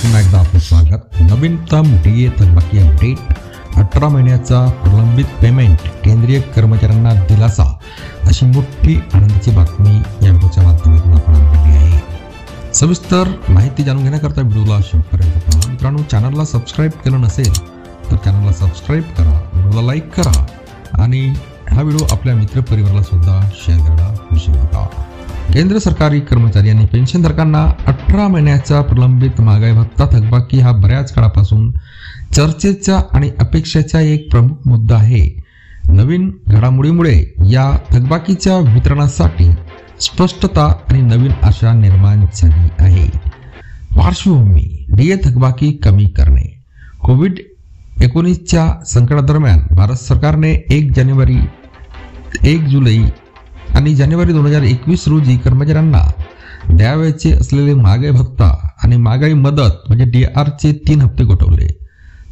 पुन्हा एकदा आपलं स्वागत। नवीनतम डीए थकबाकी अपडेट, 18 महिन्याचा प्रलंबित पेमेंट, केंद्रीय कर्मचाऱ्यांना दिलासा, अशी मोठी आनंदाची बातमी या व्हिडिओच्या माध्यमातून आपण आणली आहे। सविस्तर माहिती जाणून घेण्याकरता व्हिडिओला शेवटपर्यंत पहा। मित्रांनो, चॅनलला सबस्क्राईब केलं नसेल तर चॅनलला सबस्क्राईब करा, व्हिडिओला लाईक करा आणि हा व्हिडिओ आपल्या मित्रपरिवाराला सुद्धा शेअर करायला विसरू नका। केंद्र सरकारी कर्मचारी आणि पेन्शनधारकांना 18 महिन्याचा प्रलंबित महागाई भत्ता थकबाकी हा बऱ्याच काळापासून चर्चेचा आणि अपेक्षेचा एक प्रमुख मुद्दा आहे। नवीन घडामोडीमुळे या थकबाकीच्या वितरणासाठी स्पष्टता आणि नवीन आशा निर्माण झाली आहे। पार्श्वभूमी, डीए थकबाकी कमी करणे। कोविड-19च्या संकटादरम्यान भारत सरकारने 1 जुलै आणि जानेवारी 2021 रोजी कर्मचाऱ्यांना द्यावयाचे असलेले महागाई भत्ता आणि महागाई मदत म्हणजे DR चे 3 हप्ते गोठवले।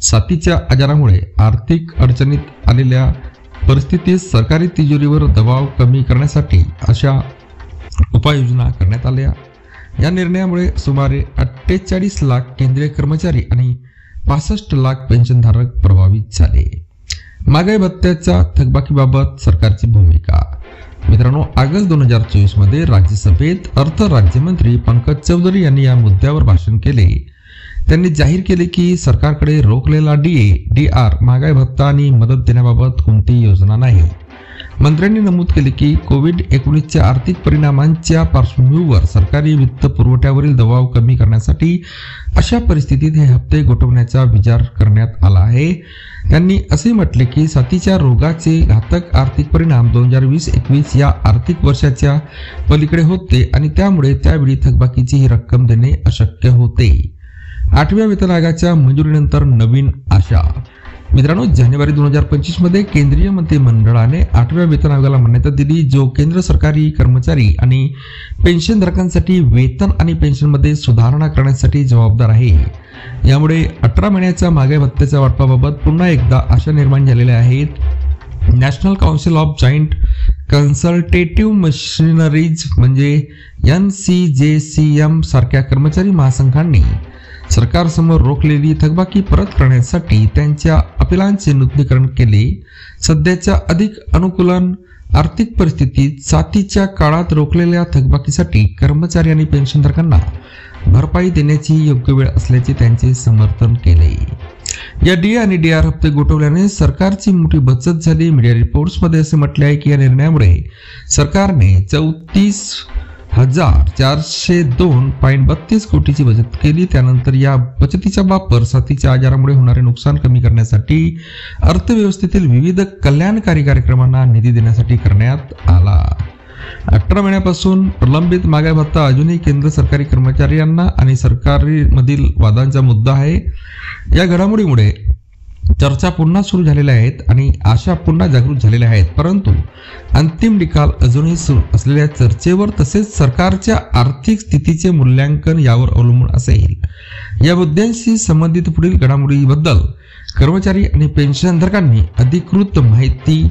साथीच्या आजारामुळे आर्थिक अडचणीत आलेल्या परिस्थितीत सरकारी तिजोरीवर दबाव कमी करण्यासाठी अशा उपाययोजना करण्यात आल्या। या निर्णयामुळे सुमारे 48 लाख केंद्रीय कर्मचारी आणि 65 लाख पेन्शनधारक प्रभावित झाले। महागाई भत्त्याच्या थकबाकीबाबत सरकारची भूमिका। मित्रांनो, ऑगस्ट 2024 मध्ये राज्यसभेत अर्थ राज्यमंत्री पंकज चौधरी यांनी या मुद्द्यावर भाषण केले। त्यांनी जाहीर केले की सरकारकडे रोखलेला DR महागाई भत्ता आणि मदत देण्याबाबत कोणतीही योजना नाही। मंत्र्यांनी नमूद केले की कोविड-19च्या आर्थिक परिणामांच्या पार्श्वभूमीवर सरकारी वित्त पुरवठ्यावरील दबाव कमी करण्यासाठी अशा परिस्थितीत हे हप्ते गोठवण्याचा विचार करण्यात आला आहे। त्यांनी असे म्हटले की साथीच्या रोगाचे घातक आर्थिक परिणाम 2020-21 या आर्थिक वर्षाच्या पलीकडे होते आणि त्यामुळे त्यावेळी थकबाकीची ही रक्कम देणे अशक्य होते। 8व्या वेतन आयोगाच्या मंजुरीनंतर नवीन आशा। मित्रांनो, जानेवारी 2025 मध्ये केंद्रीय मंत्रिमंडळाने 8व्या वेतन आयोगाला मान्यता दिली, जो केंद्र सरकारी कर्मचारी आणि पेन्शनधारकांसाठी वेतन आणि पेन्शनमध्ये सुधारणा करण्यासाठी जबाबदार आहे। यामुळे 18 महिन्याच्या महागाई भत्त्याच्या वाटपाबाबत पुन्हा एकदा आशा निर्माण झालेल्या आहेत। National council of joint consultative machineries म्हणजे NCJCM सारख्या कर्मचारी महासंघांनी सरकारसमोर रोखलेली थकबाकी परत करण्यासाठी त्यांच्या अपिलांचे नूतनीकरण केले। सध्याच्या अधिक अनुकूलन आर्थिक परिस्थितीत साथीच्या काळात रोखलेल्या थकबाकीसाठी कर्मचारी आणि पेन्शनधारकांना भरपाई देण्याची योग्य वेळ असल्याचे त्यांचे समर्थन केले। या DA आणि DR हप्ते गोठवल्याने सरकारची मोठी बचत झाली। मीडिया रिपोर्ट्समध्ये असे म्हटले आहे की या निर्णयामुळे सरकारने 34,402.32 कोटीची बचत केली। त्यानंतर या बचतीचा वापर साथीच्या आजारामुळे होणारे नुकसान कमी करण्यासाठी, अर्थव्यवस्थेतील विविध कल्याणकारी कार्यक्रमांना निधी देण्यासाठी करण्यात आला। 18 महिन्यापासून प्रलंबित महागाई भत्ता अजूनही केंद्र सरकारी कर्मचाऱ्यांना आणि सरकारमधील वादांचा मुद्दा आहे। या घडामोडीमुळे चर्चा पुन्हा सुरू झालेल्या आहेत आणि आशा पुन्हा जागृत झालेल्या आहेत, परंतु अंतिम निकाल अजूनही सुरू असलेल्या चर्चेवर तसेच सरकारच्या आर्थिक स्थितीचे मूल्यांकन यावर अवलंबून असेल। या मुद्द्यांशी संबंधित पुढील घडामोडीबद्दल कर्मचारी आणि पेन्शनधारकांनी अधिकृत माहिती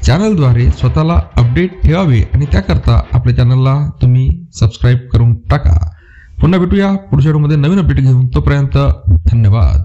चॅनलद्वारे स्वतःला अपडेट ठेवावे आणि त्याकरता आपल्या चॅनलला तुम्ही सबस्क्राईब करून टाका। पुन्हा भेटूया पुढच्या व्हिडिओमध्ये नवीन अपडेट घेऊन, तोपर्यंत धन्यवाद।